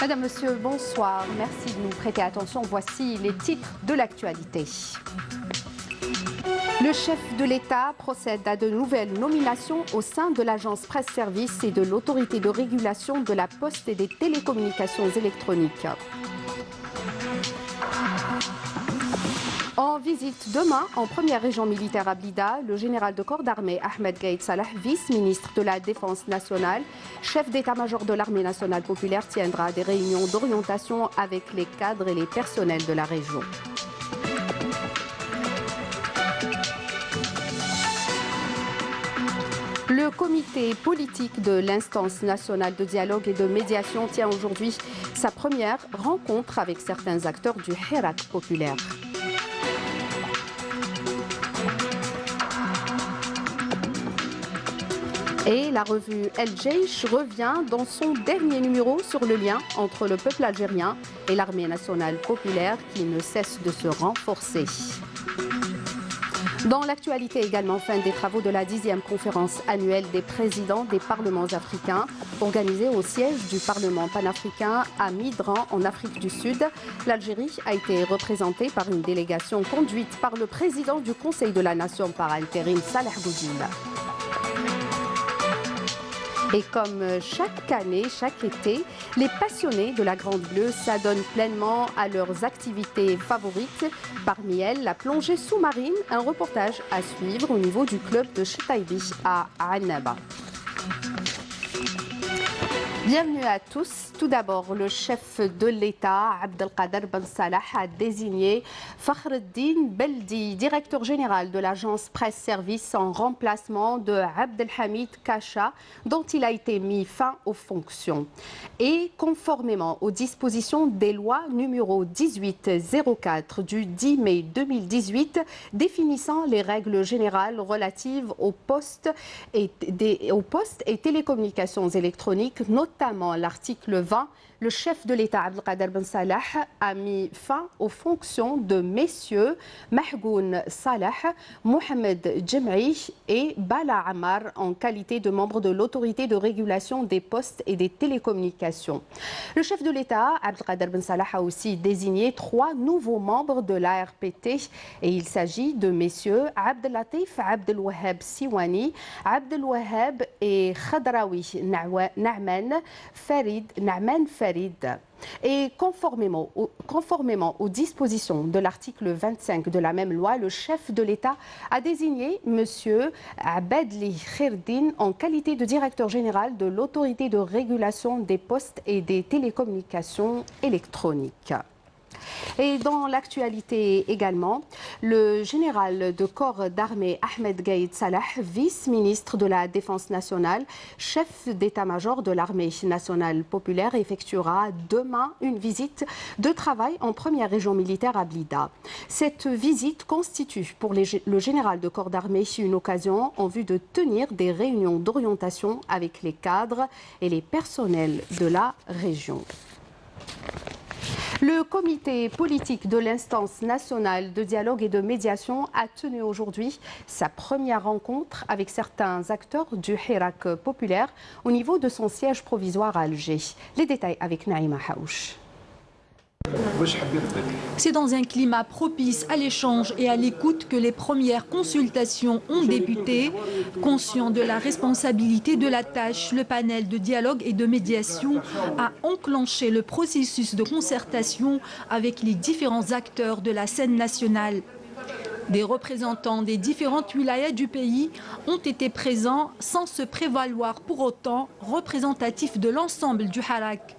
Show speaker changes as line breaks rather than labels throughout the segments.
Madame, Monsieur, bonsoir. Merci de nous prêter attention. Voici les titres de l'actualité. Le chef de l'État procède à de nouvelles nominations au sein de l'agence Presse Service et de l'autorité de régulation de la poste et des télécommunications électroniques. En visite demain en première région militaire à Blida, le général de corps d'armée Ahmed Gaïd Salah, vice-ministre de la Défense nationale, chef d'état-major de l'armée nationale populaire, tiendra des réunions d'orientation avec les cadres et les personnels de la région. Le comité politique de l'instance nationale de dialogue et de médiation tient aujourd'hui sa première rencontre avec certains acteurs du Hirak populaire. Et la revue El Jeish revient dans son dernier numéro sur le lien entre le peuple algérien et l'armée nationale populaire qui ne cesse de se renforcer. Dans l'actualité également, fin des travaux de la 10e conférence annuelle des présidents des parlements africains, organisée au siège du Parlement panafricain à Midran en Afrique du Sud. L'Algérie a été représentée par une délégation conduite par le président du Conseil de la Nation par intérim, Saleh Boudil. Et comme chaque année, chaque été, les passionnés de la Grande Bleue s'adonnent pleinement à leurs activités favorites. Parmi elles, la plongée sous-marine, un reportage à suivre au niveau du club de Chetaïbi à Annaba. Bienvenue à tous. Tout d'abord, le chef de l'État, Abdelkader Ben Salah, a désigné Fakhreddine Beldi, directeur général de l'agence Presse Service, en remplacement de Abdelhamid Kacha, dont il a été mis fin aux fonctions. Et conformément aux dispositions des lois numéro 1804 du 10 mai 2018, définissant les règles générales relatives aux postes et télécommunications électroniques, notamment l'article 20, le chef de l'État Abdelkader Ben Salah a mis fin aux fonctions de messieurs Mahgoun Salah, Mohamed Djemri et Bala Ammar en qualité de membres de l'autorité de régulation des postes et des télécommunications. Le chef de l'État Abdelkader Ben Salah a aussi désigné 3 nouveaux membres de l'ARPT et il s'agit de messieurs Abdelatif Abdelwahab Siwani, Abdelwahab et Khadraoui Na'man Farid. Et conformément aux dispositions de l'article 25 de la même loi, le chef de l'État a désigné M. Abedli Khirdine en qualité de directeur général de l'autorité de régulation des postes et des télécommunications électroniques. Et dans l'actualité également, le général de corps d'armée Ahmed Gaïd Salah, vice-ministre de la Défense nationale, chef d'état-major de l'armée nationale populaire, effectuera demain une visite de travail en première région militaire à Blida. Cette visite constitue pour le général de corps d'armée une occasion en vue de tenir des réunions d'orientation avec les cadres et les personnels de la région. Le comité politique de l'instance nationale de dialogue et de médiation a tenu aujourd'hui sa première rencontre avec certains acteurs du Hirak populaire au niveau de son siège provisoire à Alger. Les détails avec Naïma Haouch.
C'est dans un climat propice à l'échange et à l'écoute que les premières consultations ont débuté. Conscient de la responsabilité de la tâche, le panel de dialogue et de médiation a enclenché le processus de concertation avec les différents acteurs de la scène nationale. Des représentants des différentes wilayas du pays ont été présents sans se prévaloir pour autant représentatifs de l'ensemble du Hirak.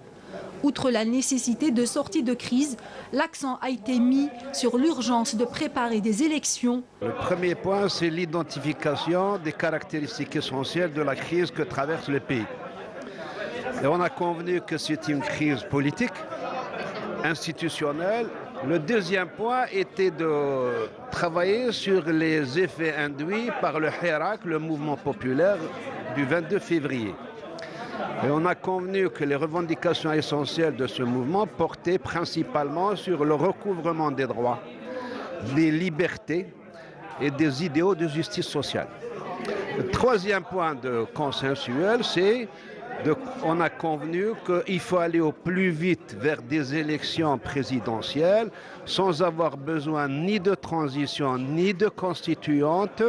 Outre la nécessité de sortie de crise, l'accent a été mis sur l'urgence de préparer des élections.
Le premier point, c'est l'identification des caractéristiques essentielles de la crise que traverse le pays. Et on a convenu que c'est une crise politique, institutionnelle. Le deuxième point était de travailler sur les effets induits par le Hirak, le mouvement populaire du 22 février. Et on a convenu que les revendications essentielles de ce mouvement portaient principalement sur le recouvrement des droits, des libertés et des idéaux de justice sociale. Le troisième point de consensuel, c'est on a convenu qu'il faut aller au plus vite vers des élections présidentielles sans avoir besoin ni de transition ni de constituante,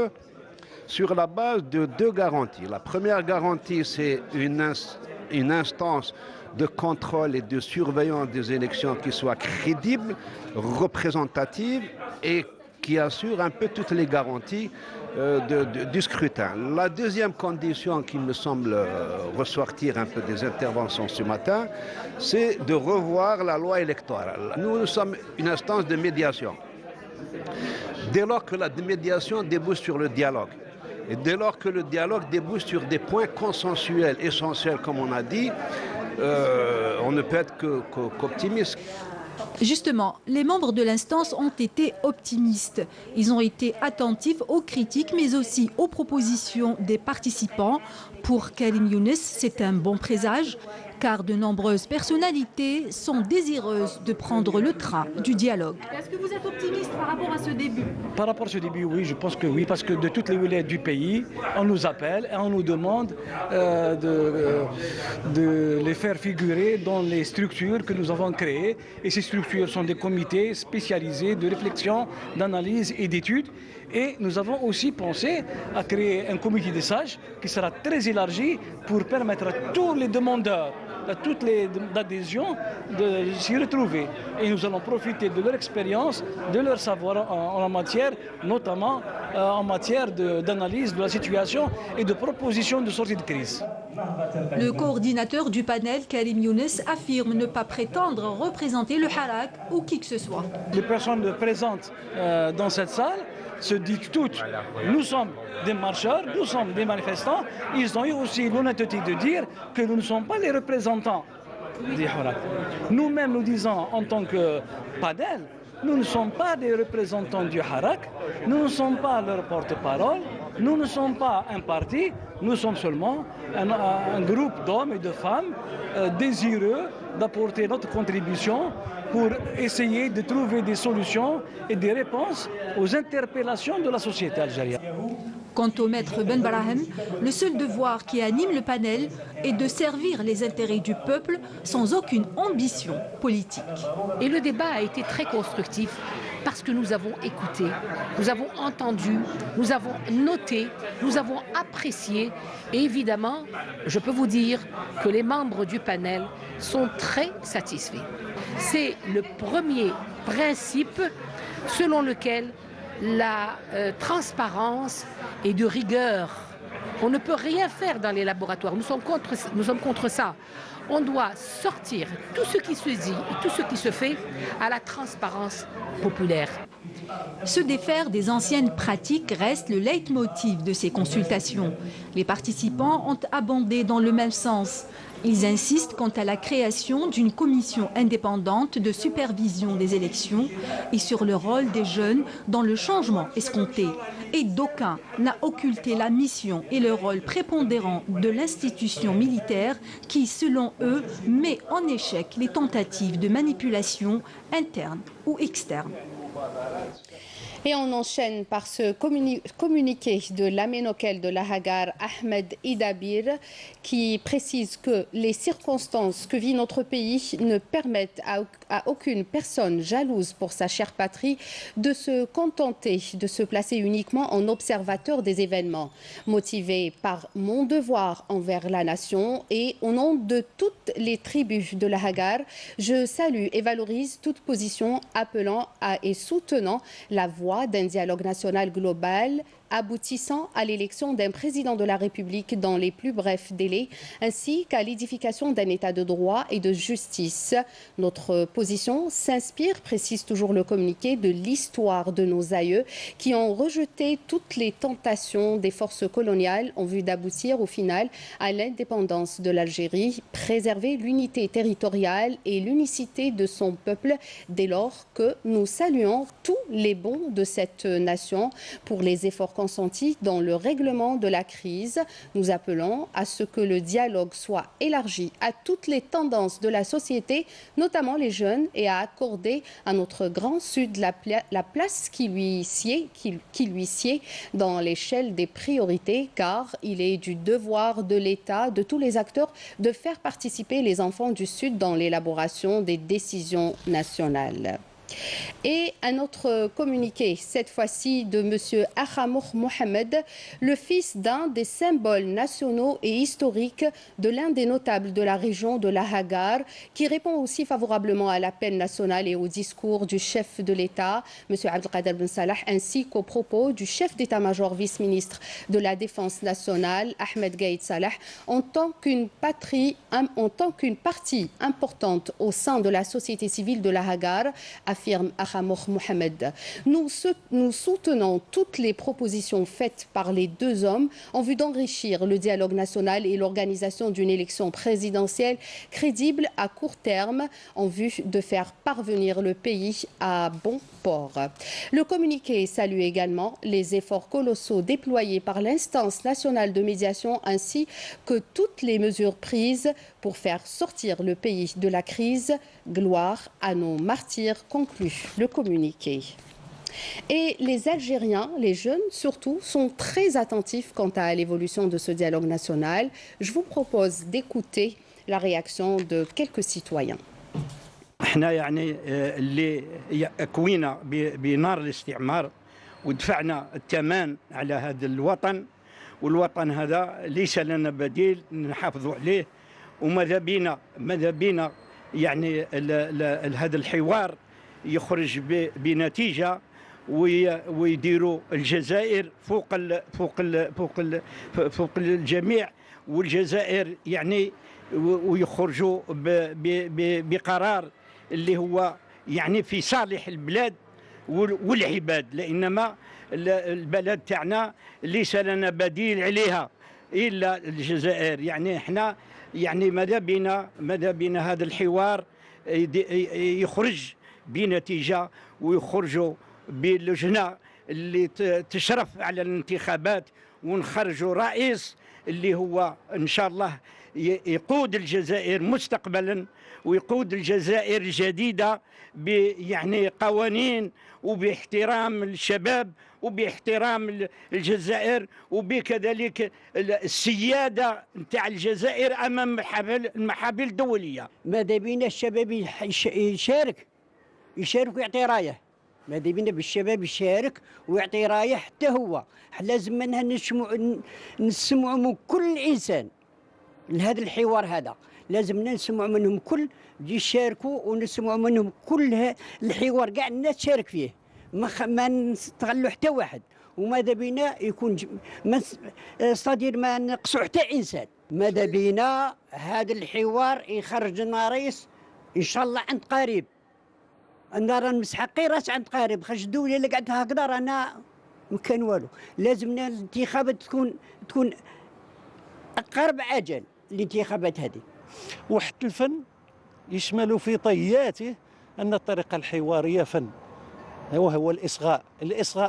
sur la base de deux garanties. La première garantie, c'est une instance de contrôle et de surveillance des élections qui soit crédible, représentative et qui assure un peu toutes les garanties du scrutin. La deuxième condition qui me semble ressortir un peu des interventions ce matin, c'est de revoir la loi électorale. Nous sommes une instance de médiation. Dès lors que la médiation débouche sur le dialogue, et dès lors que le dialogue débouche sur des points consensuels, essentiels, comme on a dit, on ne peut être qu'optimiste.
Justement, les membres de l'instance ont été optimistes. Ils ont été attentifs aux critiques, mais aussi aux propositions des participants. Pour Karim Younes, c'est un bon présage, car de nombreuses personnalités sont désireuses de prendre le train du dialogue. Est-ce que vous êtes optimiste par rapport à ce début?
Par rapport à ce début, oui, je pense que oui, parce que de toutes les wilayas du pays, on nous appelle et on nous demande de les faire figurer dans les structures que nous avons créées. Et ces structures sont des comités spécialisés de réflexion, d'analyse et d'études. Et nous avons aussi pensé à créer un comité des sages qui sera très élargi pour permettre à tous les demandeurs, à toutes les adhésions de s'y retrouver. Et nous allons profiter de leur expérience, de leur savoir en matière, notamment en matière d'analyse de la situation et de proposition de sortie de crise.
Le coordinateur du panel, Karim Younes, affirme ne pas prétendre représenter le Harak ou qui que ce soit.
Les personnes présentes dans cette salle se disent toutes, nous sommes des marcheurs, nous sommes des manifestants. Ils ont eu aussi l'honnêteté de dire que nous ne sommes pas les représentants des Harak. Nous-mêmes, nous disons en tant que panel, nous ne sommes pas des représentants du Harak, nous ne sommes pas leur porte-parole, nous ne sommes pas un parti, nous sommes seulement un groupe d'hommes et de femmes désireux d'apporter notre contribution pour essayer de trouver des solutions et des réponses aux interpellations de la société algérienne.
Quant au maître Ben Barahem, le seul devoir qui anime le panel est de servir les intérêts du peuple sans aucune ambition politique.
Et le débat a été très constructif parce que nous avons écouté, nous avons entendu, nous avons noté, nous avons apprécié. Et évidemment, je peux vous dire que les membres du panel sont très satisfaits. C'est le premier principe selon lequel la transparence et de rigueur. On ne peut rien faire dans les laboratoires. Nous sommes contre ça. On doit sortir tout ce qui se dit et tout ce qui se fait à la transparence populaire.
Se défaire des anciennes pratiques reste le leitmotiv de ces consultations. Les participants ont abondé dans le même sens. Ils insistent quant à la création d'une commission indépendante de supervision des élections et sur le rôle des jeunes dans le changement escompté. Et d'aucuns n'a occulté la mission et le rôle prépondérant de l'institution militaire qui, selon eux, met en échec les tentatives de manipulation interne ou externe.
Et on enchaîne par ce communiqué de l'aménokel de la Hagar, Ahmed Idabir, qui précise que les circonstances que vit notre pays ne permettent à aucune personne jalouse pour sa chère patrie de se contenter de se placer uniquement en observateur des événements. Motivé par mon devoir envers la nation et au nom de toutes les tribus de la Hagar, je salue et valorise toute position appelant et soutenant la voie d'un dialogue national global aboutissant à l'élection d'un président de la République dans les plus brefs délais, ainsi qu'à l'édification d'un état de droit et de justice. Notre position s'inspire, précise toujours le communiqué, de l'histoire de nos aïeux qui ont rejeté toutes les tentations des forces coloniales en vue d'aboutir au final à l'indépendance de l'Algérie, préserver l'unité territoriale et l'unicité de son peuple dès lors que nous saluons tous les bons de cette nation pour les efforts consentis dans le règlement de la crise. Nous appelons à ce que le dialogue soit élargi à toutes les tendances de la société, notamment les jeunes, et à accorder à notre grand Sud la place qui lui sied dans l'échelle des priorités, car il est du devoir de l'État, de tous les acteurs, de faire participer les enfants du Sud dans l'élaboration des décisions nationales. Et un autre communiqué, cette fois-ci de M. Akhamour Mohamed, le fils d'un des symboles nationaux et historiques de l'un des notables de la région de la Hagar, qui répond aussi favorablement à l'appel national et au discours du chef de l'État, M. Abdelkader Ben Salah, ainsi qu'aux propos du chef d'état-major vice-ministre de la Défense nationale, Ahmed Gaïd Salah, en tant qu'une partie importante au sein de la société civile de la Hagar, affirme Akhamour Mohamed. Nous soutenons toutes les propositions faites par les deux hommes en vue d'enrichir le dialogue national et l'organisation d'une élection présidentielle crédible à court terme en vue de faire parvenir le pays à bon port. Le communiqué salue également les efforts colossaux déployés par l'instance nationale de médiation ainsi que toutes les mesures prises pour faire sortir le pays de la crise. Gloire à nos martyrs, conclut le communiqué. Et les Algériens, les jeunes surtout, sont très attentifs quant à l'évolution de ce dialogue national. Je vous propose d'écouter la réaction de quelques citoyens.
احنا يعني اللي كوينا بنار الاستعمار ودفعنا الثمن على هذا الوطن، والوطن هذا ليس لنا بديل نحافظوا عليه، وماذا بينا يعني هذا الحوار يخرج بنتيجه ويديروا الجزائر فوق الجميع، والجزائر يعني ويخرجوا بقرار اللي هو يعني في صالح البلاد والعباد، لانما البلد تاعنا ليس لنا بديل عليها الا الجزائر. يعني احنا يعني ماذا بينا هذا الحوار يخرج بنتيجه، ويخرجوا بلجنه اللي تشرف على الانتخابات، ونخرجوا رئيس اللي هو ان شاء الله يقود الجزائر مستقبلا، ويقود الجزائر الجديده يعني قوانين وباحترام الشباب وباحترام الجزائر وبكذلك السياده نتاع الجزائر امام المحافل الدوليه.
ماذا بينا الشباب يشارك ويعطي رايه، ماذا بينا بالشباب يشارك ويعطي رايه، حتى هو لازم منها نسمعوا من كل انسان لهذا الحوار هذا، لازم نسمعوا منهم كل يشاركوا ونسمعوا منهم كل الحوار كاع الناس تشارك فيه، ما نستغلوا حتى واحد، وماذا بينا يكون ما نقصوا حتى انسان. ماذا بينا هذا الحوار يخرج لنا رئيس ان شاء الله عند قريب، انا راه مسحقي راس عند قريب، خاش الدوله اللي قعدت هكذا رانا ما كان والو. لازمنا الانتخابات تكون اقرب عجل الانتخابات هذه.
وحتى الفن يشمل في طياته ان الطريقه الحواريه فن، هو الإصغاء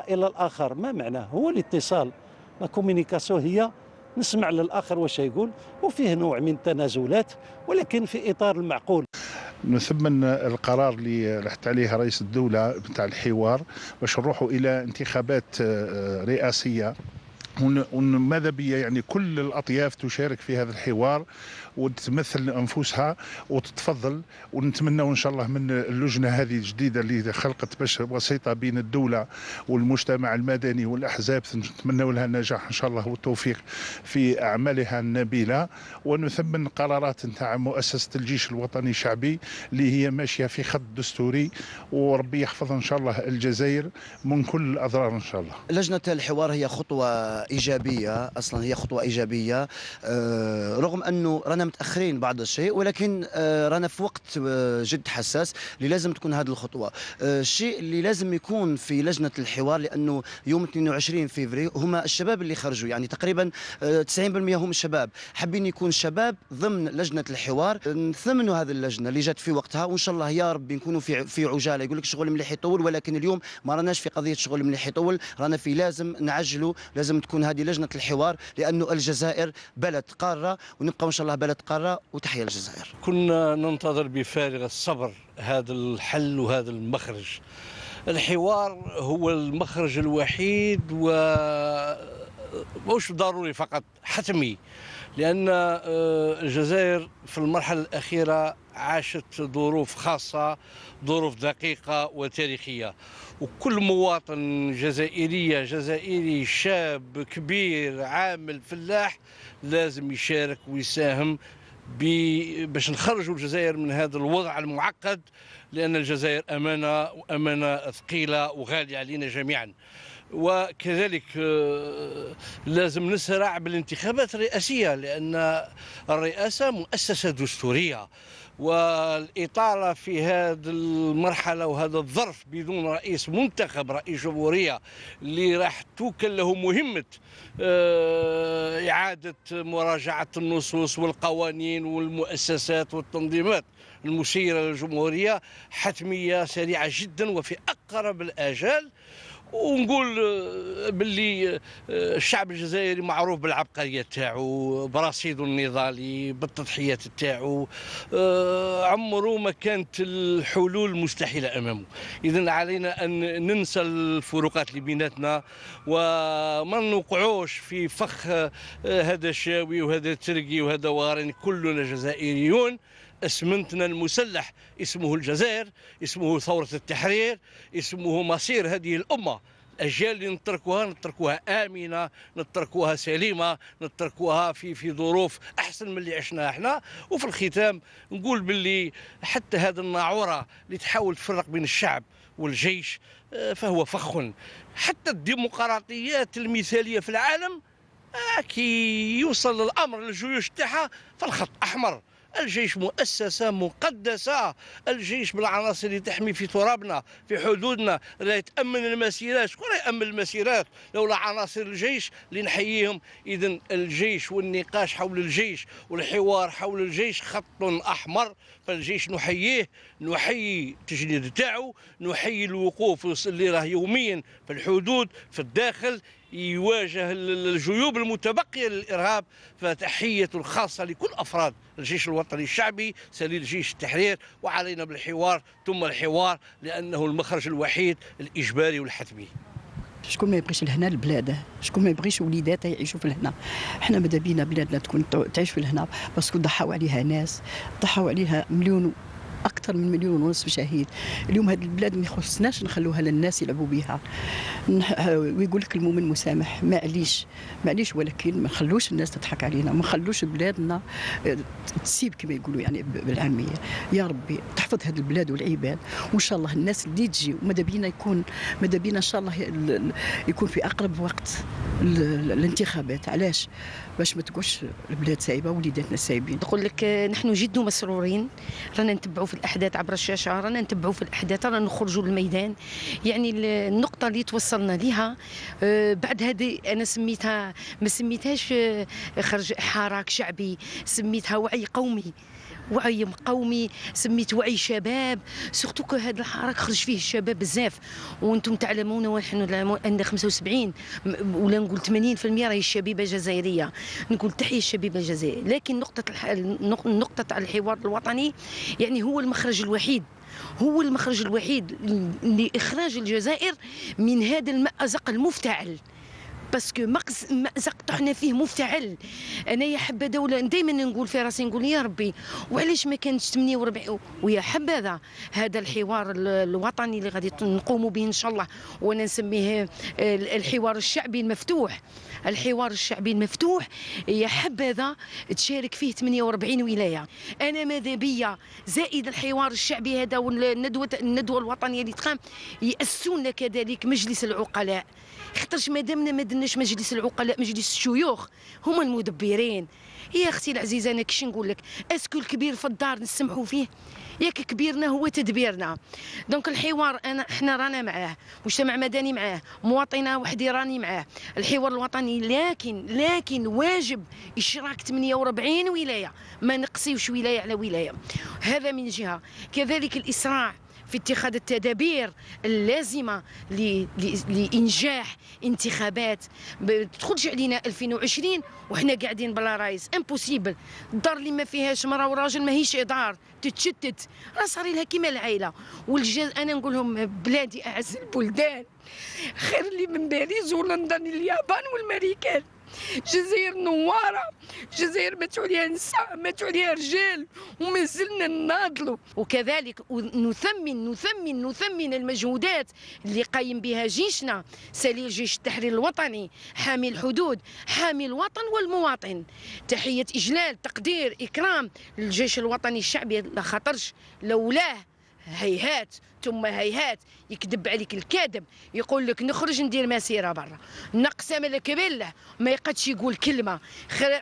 إلى الآخر. ما معناه؟ هو الاتصال، لا كومينيكاسيون هي نسمع للآخر واش يقول، وفيه نوع من التنازلات ولكن في إطار المعقول.
نثمن القرار اللي رحت عليه رئيس الدولة بتاع الحوار باش نروحوا إلى انتخابات رئاسية، وماذا بيا يعني كل الأطياف تشارك في هذا الحوار وتمثل أنفسها وتتفضل، ونتمنى إن شاء الله من اللجنة هذه الجديدة اللي خلقت باش وسيطة بين الدولة والمجتمع المدني والأحزاب، نتمنى لها النجاح إن شاء الله والتوفيق في أعمالها النبيلة. ونثمن قرارات نتاع مؤسسة الجيش الوطني الشعبي اللي هي ماشية في خط دستوري، وربي يحفظ إن شاء الله الجزائر من كل الأضرار إن شاء الله.
لجنة الحوار هي خطوة إيجابية، أصلا هي خطوة إيجابية، رغم أنه رانا رانا متاخرين بعض الشيء، ولكن رانا في وقت جد حساس اللي لازم تكون هذه الخطوه. الشيء اللي لازم يكون في لجنه الحوار، لانه يوم 22 فيفري هما الشباب اللي خرجوا، يعني تقريبا 90% هم الشباب، حابين يكون شباب ضمن لجنه الحوار. نثمنوا هذه اللجنه اللي جات في وقتها، وان شاء الله يا رب نكونوا في عجاله. يقول لك شغل مليح يطول، ولكن اليوم ما راناش في قضيه شغل مليح يطول، رانا في لازم نعجلوا، لازم تكون هذه لجنه الحوار، لانه الجزائر بلد قاره، ونبقى ان شاء الله بلد قاره. وتحيه للجزائر.
كنا ننتظر بفارغ الصبر هذا الحل وهذا المخرج. الحوار هو المخرج الوحيد، ومش ضروري فقط، حتمي، لأن الجزائر في المرحلة الأخيرة عاشت ظروف خاصة، ظروف دقيقة وتاريخية، وكل مواطن جزائري شاب كبير عامل فلاح لازم يشارك ويساهم باش نخرجوا الجزائر من هذا الوضع المعقد، لأن الجزائر أمانة ثقيلة وغالية علينا جميعا. وكذلك لازم نسرع بالانتخابات الرئاسية، لأن الرئاسة مؤسسة دستورية، والإطالة في هذه المرحلة وهذا الظرف بدون رئيس منتخب، رئيس جمهورية اللي راح توكل له مهمة إعادة مراجعة النصوص والقوانين والمؤسسات والتنظيمات المسيرة للجمهورية، حتمية سريعة جدا وفي أقرب الآجال. ونقول باللي الشعب الجزائري معروف بالعبقريه تاعو، برصيده النضالي، بالتضحيات تاعو، عمره ما كانت الحلول مستحيله امامه. اذا علينا ان ننسى الفروقات اللي بيناتنا وما نوقعوش في فخ هذا شاوي وهذا ترقي وهذا وارن. كلنا جزائريون، اسمنتنا المسلح اسمه الجزائر، اسمه ثورة التحرير، اسمه مصير هذه الأمة. الأجيال اللي نتركوها آمنة، نتركوها سليمة، نتركوها في ظروف أحسن من اللي عشناها احنا. وفي الختام نقول باللي حتى هذه الناعورة اللي تحاول تفرق بين الشعب والجيش فهو فخ. حتى الديمقراطيات المثالية في العالم كي يوصل الأمر للجيوش تاعها فالخط أحمر. الجيش مؤسسة مقدسة، الجيش بالعناصر اللي تحمي في ترابنا في حدودنا، لا يتأمن المسيرات. شكون يأمن المسيرات لولا عناصر الجيش اللي نحييهم؟ إذن الجيش والنقاش حول الجيش والحوار حول الجيش خط أحمر. فالجيش نحييه، نحيي التجنيد تاعو، نحيي الوقوف اللي راه يوميا في الحدود في الداخل يواجه الجيوب المتبقية للإرهاب. فتحية خاصة لكل أفراد الجيش الوطني الشعبي سليل جيش التحرير. وعلينا بالحوار ثم الحوار، لأنه المخرج الوحيد الإجباري والحتمي.
شكون ما يبغيش لهنا لبلاده، شكون ما يبغيش وليداته يعيشوا في الهنا. احنا ماذا بينا بلادنا تكون تعيش في الهنا، باسكو ضحاو عليها ناس، ضحاو عليها أكثر من 1.5 مليون شهيد. اليوم هذه البلاد ما يخصناش نخلوها للناس يلعبوا بها. ويقول لك المؤمن مسامح، معليش ولكن ما نخلوش الناس تضحك علينا، ما نخلوش بلادنا تسيب كما يقولوا يعني بالعاميه. يا ربي تحفظ هذه البلاد والعباد، وان شاء الله الناس اللي تجي وماذا بينا ان شاء الله يكون في اقرب وقت الانتخابات. علاش؟ باش ما تقولش البلاد سايبه وليداتنا سايبين.
نقول لك نحن جد مسرورين، رانا نتبعوا في الاحداث عبر الشاشه، رانا نتبعوا في الاحداث، رانا نخرجوا للميدان. يعني النقطه اللي توصلنا لها بعد هذه انا سميتها، ما سميتهاش خرج حراك شعبي، سميتها وعي قومي، سميت وعي شباب. سورتو كو هذا الحراك خرج فيه الشباب بزاف، وانتم تعلمون ونحن ان 75 ولا نقول 80% راهي الشبيبه الجزائريه. نقول تحيه الشبيبه الجزائريه. لكن نقطه الحوار الوطني يعني هو المخرج الوحيد لاخراج الجزائر من هذا المأزق المفتعل. باسكو مأزق طحنا فيه مفتعل. انا يا حبذا دوله، دائما نقول في راسي، نقول يا ربي وعلاش ما كانش 48 ويا حبذا هذا الحوار الوطني اللي غادي نقوموا به ان شاء الله، وانا نسميه الحوار الشعبي المفتوح. الحوار الشعبي المفتوح يا حبذا تشارك فيه 48 ولايه. انا ماذا بيا زائد الحوار الشعبي هذا والندوه الوطنيه اللي تقام، يأسون كذلك مجلس العقلاء، خاطرش مادامنا ما درناش مجلس العقلاء مجلس الشيوخ هما المدبرين. يا اختي العزيزه انا كش نقول لك اسكو الكبير في الدار نسمحوا فيه؟ ياك كبيرنا هو تدبيرنا. دونك الحوار احنا رانا معاه، مجتمع مدني معاه، مواطنه وحدي راني معاه، الحوار الوطني، لكن واجب اشراك 48 ولايه، ما نقصيوش ولايه على ولايه. هذا من جهه. كذلك الاسراع في اتخاذ التدابير اللازمه لانجاح انتخابات. ما تدخلش علينا 2020 وحنا قاعدين بلا رايس، امبوسيبل. الدار اللي ما فيهاش مراه وراجل ماهيش دار، تتشتت، راه صار لها كيما العائله. انا نقول لهم بلادي اعز البلدان، خير لي من باريس ولندن اليابان والامريكان. جزائر نواره، جزائر ماتوا عليها نساء، ماتوا عليها رجال، وما زلنا نناضلوا. وكذلك نثمن المجهودات اللي قايم بها جيشنا، سليل جيش التحرير الوطني، حامي الحدود، حامي الوطن والمواطن. تحيه اجلال، تقدير، اكرام للجيش الوطني الشعبي، لا خاطرش لولاه هيهات ثم هيهات يكذب عليك الكاذب، يقول لك نخرج ندير مسيره برا، نقسم لك بالله ما يقدش يقول كلمه.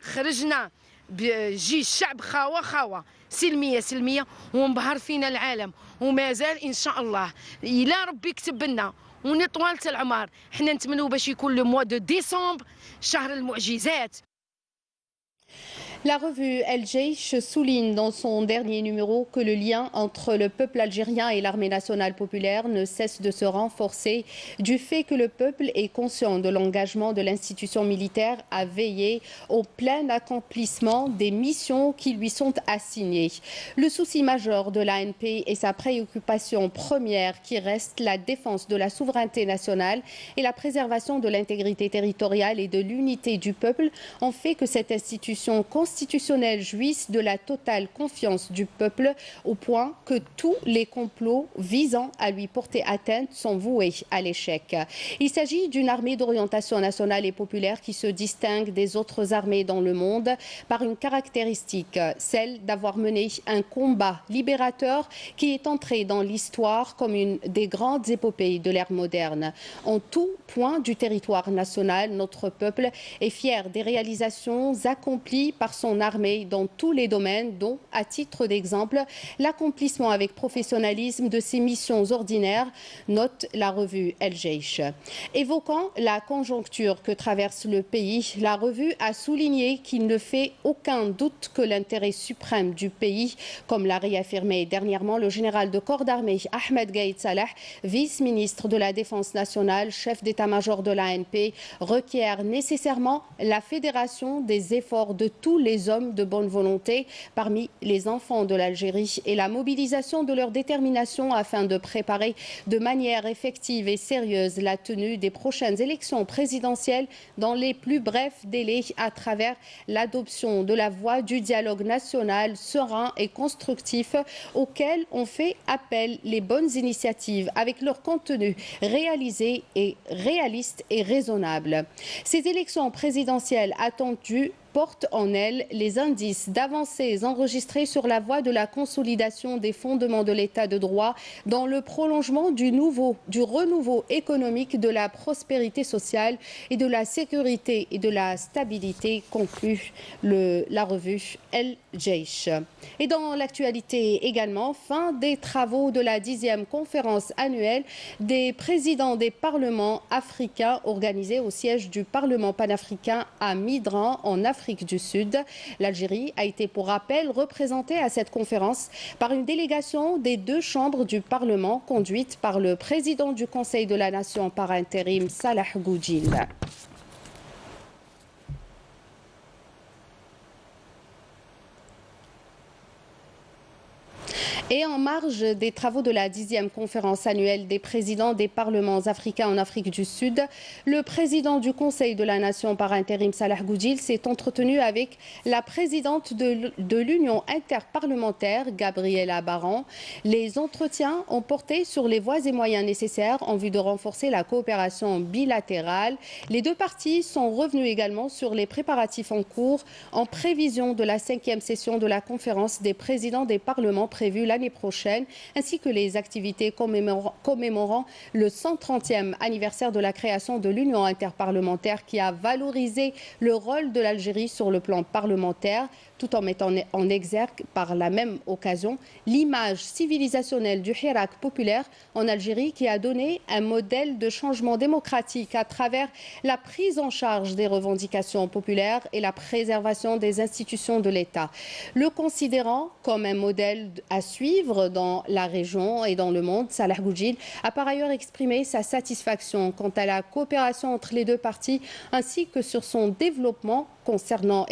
خرجنا بجيش الشعب خاوه سلميه وانبهر فينا العالم، وما زال ان شاء الله الى ربي يكتب لنا ونطوال العمر. حنا نتمنوا باش يكون لو موا دو ديسمبر شهر المعجزات.
La revue El Jaish souligne dans son dernier numéro que le lien entre le peuple algérien et l'armée nationale populaire ne cesse de se renforcer du fait que le peuple est conscient de l'engagement de l'institution militaire à veiller au plein accomplissement des missions qui lui sont assignées. Le souci majeur de l'ANP et sa préoccupation première qui reste la défense de la souveraineté nationale et la préservation de l'intégrité territoriale et de l'unité du peuple ont fait que cette institution constitutionnelle jouisse de la totale confiance du peuple au point que tous les complots visant à lui porter atteinte sont voués à l'échec. Il s'agit d'une armée d'orientation nationale et populaire qui se distingue des autres armées dans le monde par une caractéristique, celle d'avoir mené un combat libérateur qui est entré dans l'histoire comme une des grandes épopées de l'ère moderne. En tout point du territoire national, notre peuple est fier des réalisations accomplies par son armée dans tous les domaines, dont, à titre d'exemple, l'accomplissement avec professionnalisme de ses missions ordinaires, note la revue El Jaish. Évoquant la conjoncture que traverse le pays, la revue a souligné qu'il ne fait aucun doute que l'intérêt suprême du pays, comme l'a réaffirmé dernièrement le général de corps d'armée Ahmed Gaïd Salah, vice-ministre de la Défense nationale, chef d'état-major de l'ANP, requiert nécessairement la fédération des efforts de tous les hommes de bonne volonté parmi les enfants de l'Algérie et la mobilisation de leur détermination afin de préparer de manière effective et sérieuse la tenue des prochaines élections présidentielles dans les plus brefs délais à travers l'adoption de la voie du dialogue national serein et constructif auquel ont fait appel les bonnes initiatives avec leur contenu réaliste et raisonnable. Ces élections présidentielles attendues portent en elles les indices d'avancées enregistrées sur la voie de la consolidation des fondements de l'état de droit dans le prolongement du renouveau économique, de la prospérité sociale et de la sécurité et de la stabilité, conclut la revue El Jaish. Et dans l'actualité également, fin des travaux de la 10e conférence annuelle des présidents des parlements africains organisée au siège du Parlement panafricain à Midran en Afrique du Sud. L'Algérie a été pour rappel représentée à cette conférence par une délégation des deux chambres du Parlement conduite par le président du Conseil de la Nation par intérim Salah Goudjil. Et en marge des travaux de la 10e conférence annuelle des présidents des parlements africains en Afrique du Sud, le président du Conseil de la Nation par intérim Salah Goudjil s'est entretenu avec la présidente de l'Union interparlementaire Gabriela Baran. Les entretiens ont porté sur les voies et moyens nécessaires en vue de renforcer la coopération bilatérale. Les deux parties sont revenus également sur les préparatifs en cours en prévision de la 5e session de la conférence des présidents des parlements prévue l'année l'année prochaine, ainsi que les activités commémorant le 130e anniversaire de la création de l'Union interparlementaire qui a valorisé le rôle de l'Algérie sur le plan parlementaire, tout en mettant en exergue par la même occasion l'image civilisationnelle du Hirak populaire en Algérie qui a donné un modèle de changement démocratique à travers la prise en charge des revendications populaires et la préservation des institutions de l'État. Le considérant comme un modèle à suivre dans la région et dans le monde, Salah Boudjil a par ailleurs exprimé sa satisfaction quant à la coopération entre les deux parties ainsi que sur son développement concernant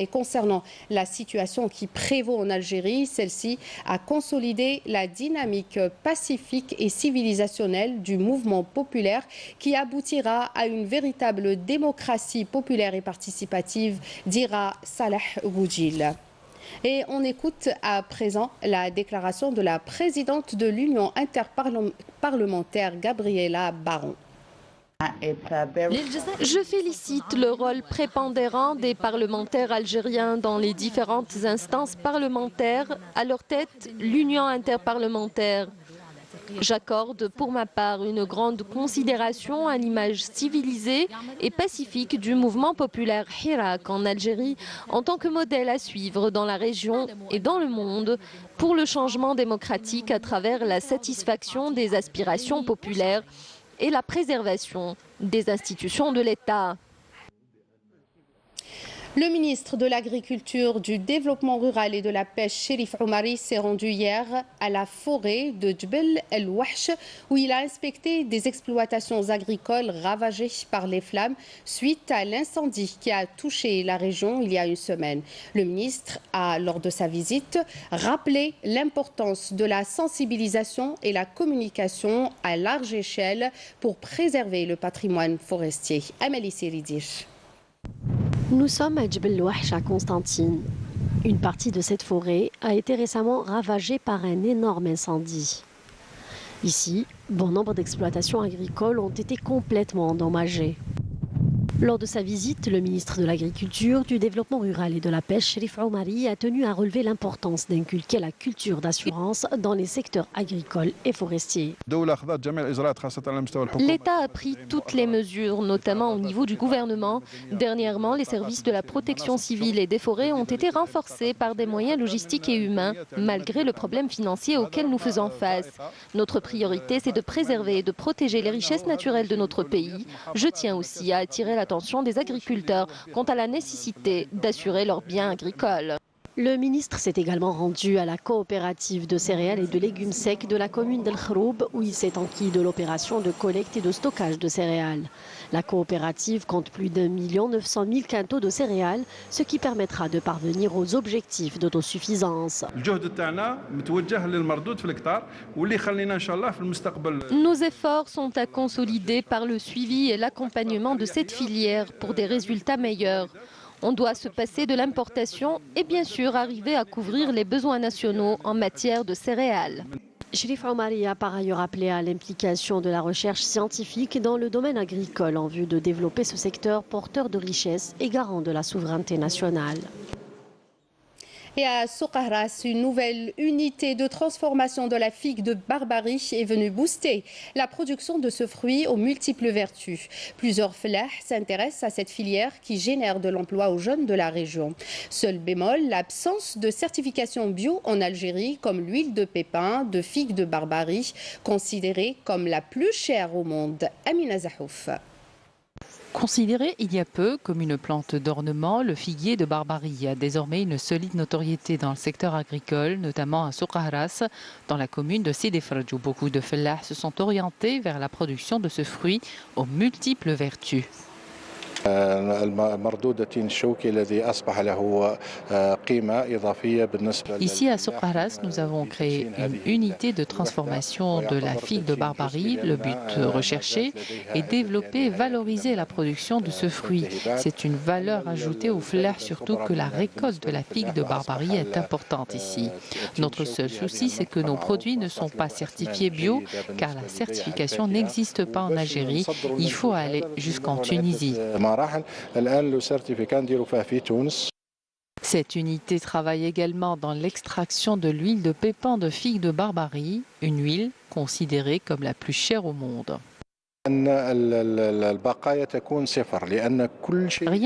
la situation qui prévaut en Algérie. Celle-ci a consolidé la dynamique pacifique et civilisationnelle du mouvement populaire qui aboutira à une véritable démocratie populaire et participative, dira Salah Boudjil. Et on écoute à présent la déclaration de la présidente de l'Union interparlementaire, Gabriela Baron.
Je félicite le rôle prépondérant des parlementaires algériens dans les différentes instances parlementaires, à leur tête l'Union interparlementaire. J'accorde pour ma part une grande considération à l'image civilisée et pacifique du mouvement populaire Hirak en Algérie en tant que modèle à suivre dans la région et dans le monde pour le changement démocratique à travers la satisfaction des aspirations populaires et la préservation des institutions de l'État.
Le ministre de l'Agriculture, du Développement rural et de la Pêche, Cherif Oumari, s'est rendu hier à la forêt de Djbel El Wahch où il a inspecté des exploitations agricoles ravagées par les flammes suite à l'incendie qui a touché la région il y a une semaine. Le ministre a, lors de sa visite, rappelé l'importance de la sensibilisation et la communication à large échelle pour préserver le patrimoine forestier. Amélie Seridir.
Nous sommes à Djbel El Wahch à Constantine. Une partie de cette forêt a été récemment ravagée par un énorme incendie. Ici, bon nombre d'exploitations agricoles ont été complètement endommagées. Lors de sa visite, le ministre de l'Agriculture, du Développement rural et de la Pêche, Cherif Oumari, a tenu à relever l'importance d'inculquer la culture d'assurance dans les secteurs agricoles et forestiers.
L'État a pris toutes les mesures, notamment au niveau du gouvernement. Dernièrement, les services de la protection civile et des forêts ont été renforcés par des moyens logistiques et humains, malgré le problème financier auquel nous faisons face. Notre priorité, c'est de préserver et de protéger les richesses naturelles de notre pays. Je tiens aussi à attirer l'attention des agriculteurs quant à la nécessité d'assurer leurs biens agricoles.
Le ministre s'est également rendu à la coopérative de céréales et de légumes secs de la commune d'El Khroub où il s'est enquis de l'opération de collecte et de stockage de céréales. La coopérative compte plus d'1 900 000 quintaux de céréales, ce qui permettra de parvenir aux objectifs d'autosuffisance.
Nos efforts sont à consolider par le suivi et l'accompagnement de cette filière pour des résultats meilleurs. On doit se passer de l'importation et bien sûr arriver à couvrir les besoins nationaux en matière de céréales.
Cherif Oumari a par ailleurs appelé à l'implication de la recherche scientifique dans le domaine agricole en vue de développer ce secteur porteur de richesses et garant de la souveraineté nationale.
Et à Soukahras, une nouvelle unité de transformation de la figue de Barbarie est venue booster la production de ce fruit aux multiples vertus. Plusieurs flahs s'intéressent à cette filière qui génère de l'emploi aux jeunes de la région. Seul bémol, l'absence de certification bio en Algérie, comme l'huile de pépin de figue de Barbarie, considérée comme la plus chère au monde. Amina Zahouf.
Considéré il y a peu comme une plante d'ornement, le figuier de Barbarie a désormais une solide notoriété dans le secteur agricole, notamment à Soukahras, dans la commune de Sidi Fradj, où beaucoup de fellahs se sont orientés vers la production de ce fruit aux multiples vertus. Ici à Soukahras, nous avons créé une unité de transformation de la figue de Barbarie. Le but recherché est développer et valoriser la production de ce fruit. C'est une valeur ajoutée au fleur, surtout que la récolte de la figue de Barbarie est importante ici. Notre seul souci, c'est que nos produits ne sont pas certifiés bio, car la certification n'existe pas en Algérie. Il faut aller jusqu'en Tunisie. Cette unité travaille également dans l'extraction de l'huile de pépins de figue de Barbarie, une huile considérée comme la plus chère au monde.
Rien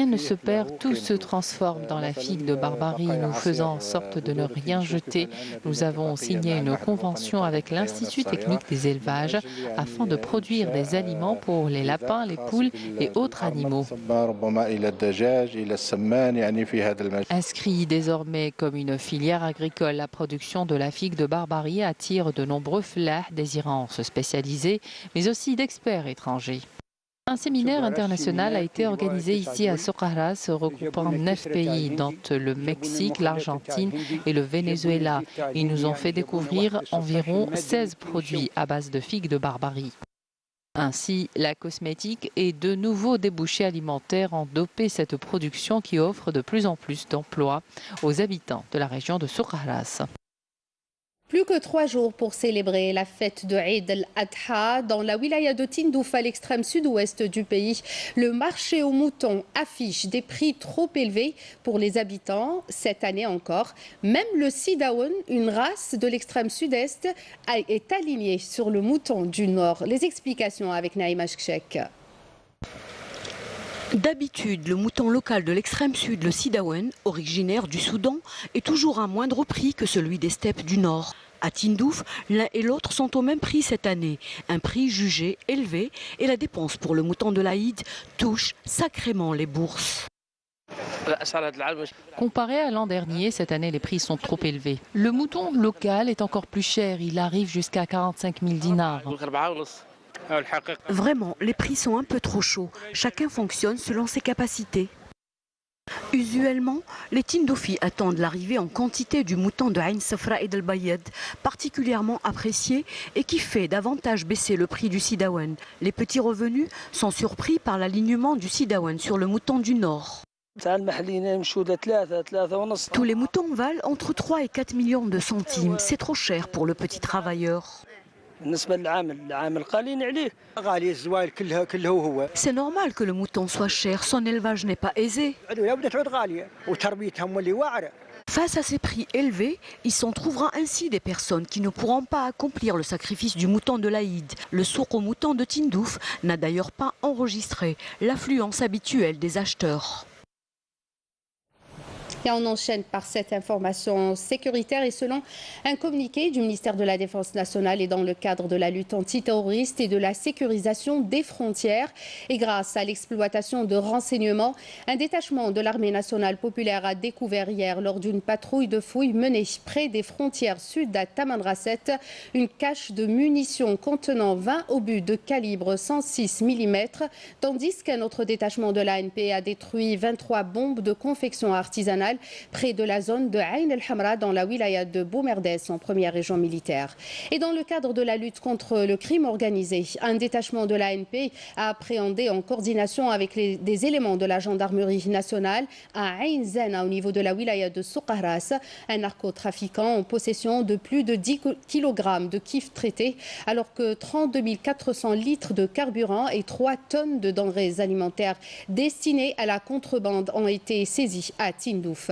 ne se perd, tout se transforme dans la figue de Barbarie. Nous faisons en sorte de ne rien jeter. Nous avons signé une convention avec l'Institut technique des élevages afin de produire des aliments pour les lapins, les poules et autres animaux. Inscrit désormais comme une filière agricole, la production de la figue de Barbarie attire de nombreux flahs désirant se spécialiser, mais aussi d'experts étrangers. Un séminaire international a été organisé ici à Socarrás, regroupant 9 pays, dont le Mexique, l'Argentine et le Venezuela. Ils nous ont fait découvrir environ 16 produits à base de figues de Barbarie. Ainsi, la cosmétique et de nouveaux débouchés alimentaires ont dopé cette production qui offre de plus en plus d'emplois aux habitants de la région de Socarrás.
Plus que 3 jours pour célébrer la fête de Eid al-Adha dans la wilaya de Tindouf à l'extrême sud-ouest du pays. Le marché aux moutons affiche des prix trop élevés pour les habitants cette année encore. Même le Sidaoun, une race de l'extrême sud-est, est aligné sur le mouton du nord. Les explications avec Naïma Chkchek.
D'habitude, le mouton local de l'extrême sud, le Sidaoun, originaire du Soudan, est toujours à moindre prix que celui des steppes du nord. À Tindouf, l'un et l'autre sont au même prix cette année, un prix jugé élevé et la dépense pour le mouton de l'Aïd touche sacrément les bourses.
Comparé à l'an dernier, cette année les prix sont trop élevés. Le mouton local est encore plus cher, il arrive jusqu'à 45 000 dinars.
Vraiment, les prix sont un peu trop chauds. Chacun fonctionne selon ses capacités. Usuellement, les Tindoufis attendent l'arrivée en quantité du mouton de Ain Safra et d'Al-Bayed, particulièrement apprécié et qui fait davantage baisser le prix du Sidaoun. Les petits revenus sont surpris par l'alignement du Sidaoun sur le mouton du nord. Tous les moutons valent entre 3 et 4 millions de centimes. C'est trop cher pour le petit travailleur. C'est normal que le mouton soit cher, son élevage n'est pas aisé. Face à ces prix élevés, il s'en trouvera ainsi des personnes qui ne pourront pas accomplir le sacrifice du mouton de l'Aïd. Le souk au mouton de Tindouf n'a d'ailleurs pas enregistré l'affluence habituelle des acheteurs.
Et on enchaîne par cette information sécuritaire et selon un communiqué du ministère de la Défense nationale et dans le cadre de la lutte antiterroriste et de la sécurisation des frontières et grâce à l'exploitation de renseignements, un détachement de l'armée nationale populaire a découvert hier lors d'une patrouille de fouilles menée près des frontières sud à Tamanrasset une cache de munitions contenant 20 obus de calibre 106 mm, tandis qu'un autre détachement de l'ANP a détruit 23 bombes de confection artisanale près de la zone de Ain el-Hamra dans la wilaya de Boumerdès en première région militaire. Et dans le cadre de la lutte contre le crime organisé, un détachement de l'ANP a appréhendé en coordination avec des éléments de la gendarmerie nationale à Ain Zena au niveau de la wilaya de Socarrás un narcotrafiquant en possession de plus de 10 kg de kif traité alors que 32 400 litres de carburant et 3 tonnes de denrées alimentaires destinées à la contrebande ont été saisis à Tindouf.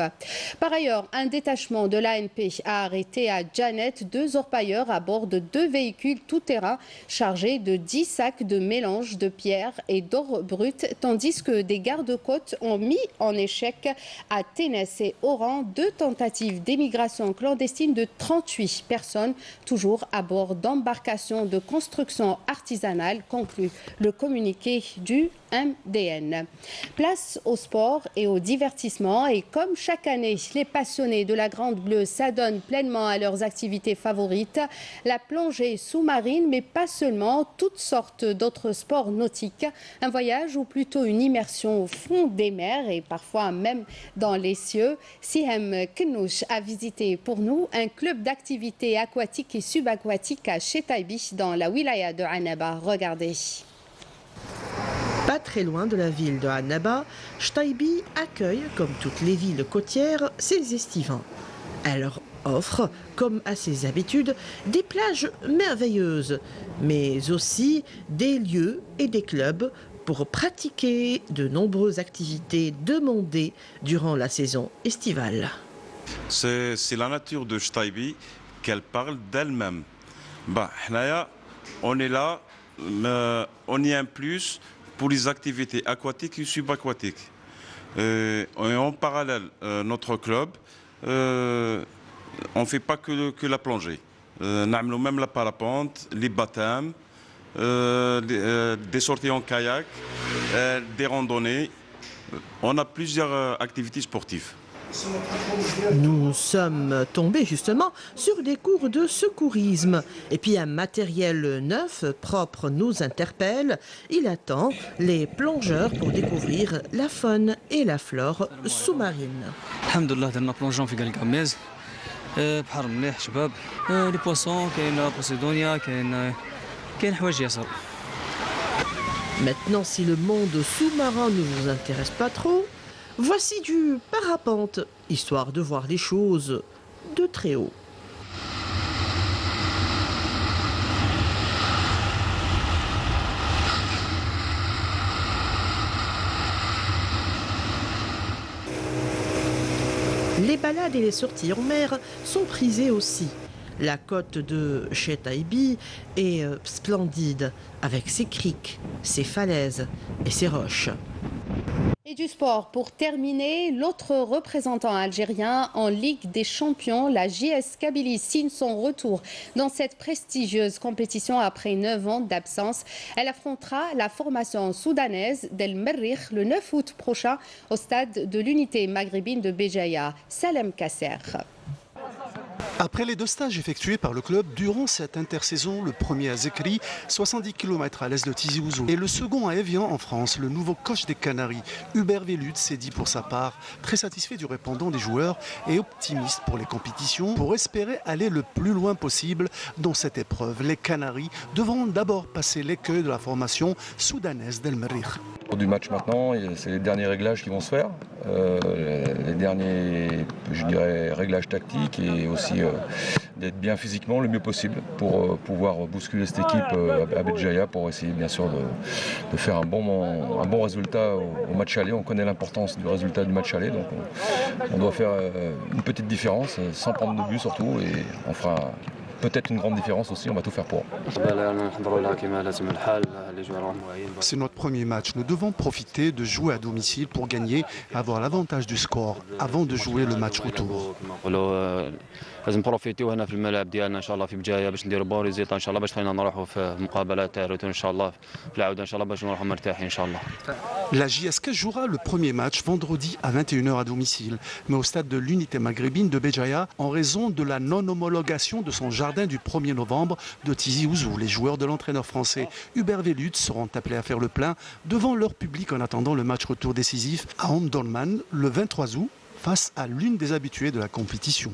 Par ailleurs, un détachement de l'ANP a arrêté à Janet 2 orpailleurs à bord de 2 véhicules tout-terrain chargés de 10 sacs de mélange de pierres et d'or brut, tandis que des gardes-côtes ont mis en échec à Ténès et Oran 2 tentatives d'émigration clandestine de 38 personnes, toujours à bord d'embarcations de construction artisanale, conclut le communiqué du MDN. Place au sport et au divertissement et comme chaque année, les passionnés de la Grande Bleue s'adonnent pleinement à leurs activités favorites, la plongée sous-marine, mais pas seulement, toutes sortes d'autres sports nautiques, un voyage ou plutôt une immersion au fond des mers et parfois même dans les cieux. Sihem Knouch a visité pour nous un club d'activités aquatiques et subaquatiques à Chetaibi dans la wilaya de Annaba. Regardez.
Pas très loin de la ville de Annaba, Chetaibi accueille, comme toutes les villes côtières, ses estivants. Elle leur offre, comme à ses habitudes, des plages merveilleuses, mais aussi des lieux et des clubs pour pratiquer de nombreuses activités demandées durant la saison estivale.
C'est la nature de Staibi qu'elle parle d'elle-même. On est là, on y a un plus pour les activités aquatiques et subaquatiques. Et en parallèle, notre club, on ne fait pas que la plongée. On a même la parapente, les baptêmes, des sorties en kayak, des randonnées. On a plusieurs activités sportives.
Nous sommes tombés justement sur des cours de secourisme. Et puis un matériel neuf, propre, nous interpelle. Il attend les plongeurs pour découvrir la faune et la flore sous-marine.
Alhamdoulilah, درنا plongeon في Galgamez. بحر مليح شباب. لي بواسون كاين بوسيدونيا كاين حوايج ياسر.
Maintenant, si le monde sous-marin ne vous intéresse pas trop, voici du parapente, histoire de voir les choses de très haut. Les balades et les sorties en mer sont prisées aussi. La côte de Chetaibi est splendide, avec ses criques, ses falaises et ses roches.
Et du sport, pour terminer, l'autre représentant algérien en Ligue des Champions, la JS Kabylie, signe son retour dans cette prestigieuse compétition après 9 ans d'absence. Elle affrontera la formation soudanaise d'El Merrikh le 9 août prochain au stade de l'unité maghrébine de Béjaïa. Salem Kasser.
Après les 2 stages effectués par le club durant cette intersaison, le premier à Zekri, 70 km à l'est de Tizi Ouzou, et le second à Évian en France, le nouveau coach des Canaries, Hubert Velud, s'est dit pour sa part très satisfait du répondant des joueurs et optimiste pour les compétitions, pour espérer aller le plus loin possible dans cette épreuve. Les Canaries devront d'abord passer l'écueil de la formation soudanaise d'El Merrikh.
Du match maintenant, c'est les derniers réglages qui vont se faire, les derniers, je dirais, réglages tactiques et aussi d'être bien physiquement le mieux possible pour pouvoir bousculer cette équipe à Béjaïa pour essayer bien sûr de faire un bon résultat au match aller. On connaît l'importance du résultat du match aller, donc on doit faire une petite différence sans prendre de but surtout, et on fera peut-être une grande différence aussi, on va tout faire pour.
C'est notre premier match, nous devons profiter de jouer à domicile pour gagner, avoir l'avantage du score avant de jouer le match retour.
لازم نبروفيتيو هنا في الملعب ديالنا ان شاء الله في بجايه باش نديروا بون ريزيلت ان شاء الله باش خلينا نروحوا في مقابله تاع روتون ان شاء الله في العوده ان شاء الله باش نروحوا مرتاحين ان شاء الله.
La JSK jouera le premier match vendredi à 21h à domicile, mais au stade de l'unité maghrébine de Béjaïa en raison de la non-homologation de son jardin du 1er novembre de Tizi Ouzou. Les joueurs de l'entraîneur français Hubert Velud seront appelés à faire le plein devant leur public en attendant le match retour décisif à Omdurman le 23 août face à l'une des habituées de la compétition.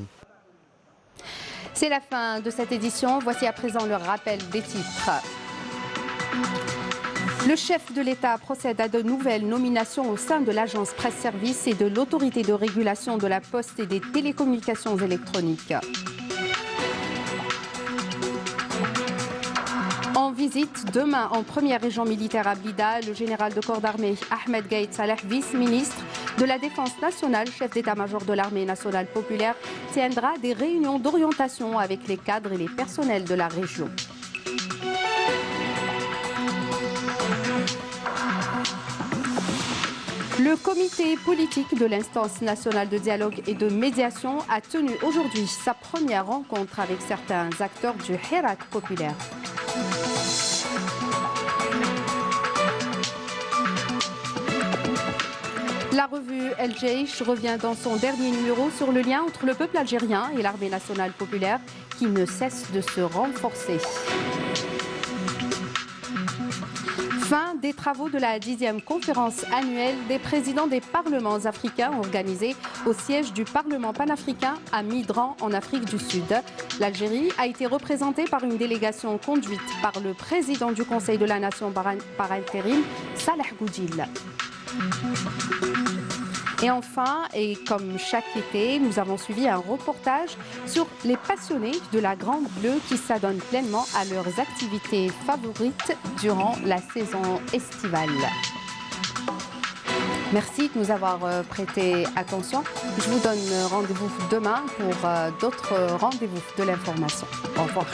C'est la fin de cette édition. Voici à présent le rappel des titres. Le chef de l'État procède à de nouvelles nominations au sein de l'agence Presse-Service et de l'autorité de régulation de la poste et des télécommunications électroniques. En visite demain en première région militaire à Blida, le général de corps d'armée Ahmed Gaïd Saleh, vice-ministre de la Défense nationale, chef d'état-major de l'armée nationale populaire, tiendra des réunions d'orientation avec les cadres et les personnels de la région. Le comité politique de l'instance nationale de dialogue et de médiation a tenu aujourd'hui sa première rencontre avec certains acteurs du Hirak populaire. La revue El Jaish revient dans son dernier numéro sur le lien entre le peuple algérien et l'armée nationale populaire qui ne cesse de se renforcer. Fin des travaux de la 10e conférence annuelle des présidents des parlements africains organisée au siège du Parlement panafricain à Midran en Afrique du Sud. L'Algérie a été représentée par une délégation conduite par le président du Conseil de la Nation par intérim, Saleh Goudjil. Et enfin, et comme chaque été, nous avons suivi un reportage sur les passionnés de la Grande Bleue qui s'adonnent pleinement à leurs activités favorites durant la saison estivale. Merci de nous avoir prêté attention. Je vous donne rendez-vous demain pour d'autres rendez-vous de l'information. Au revoir.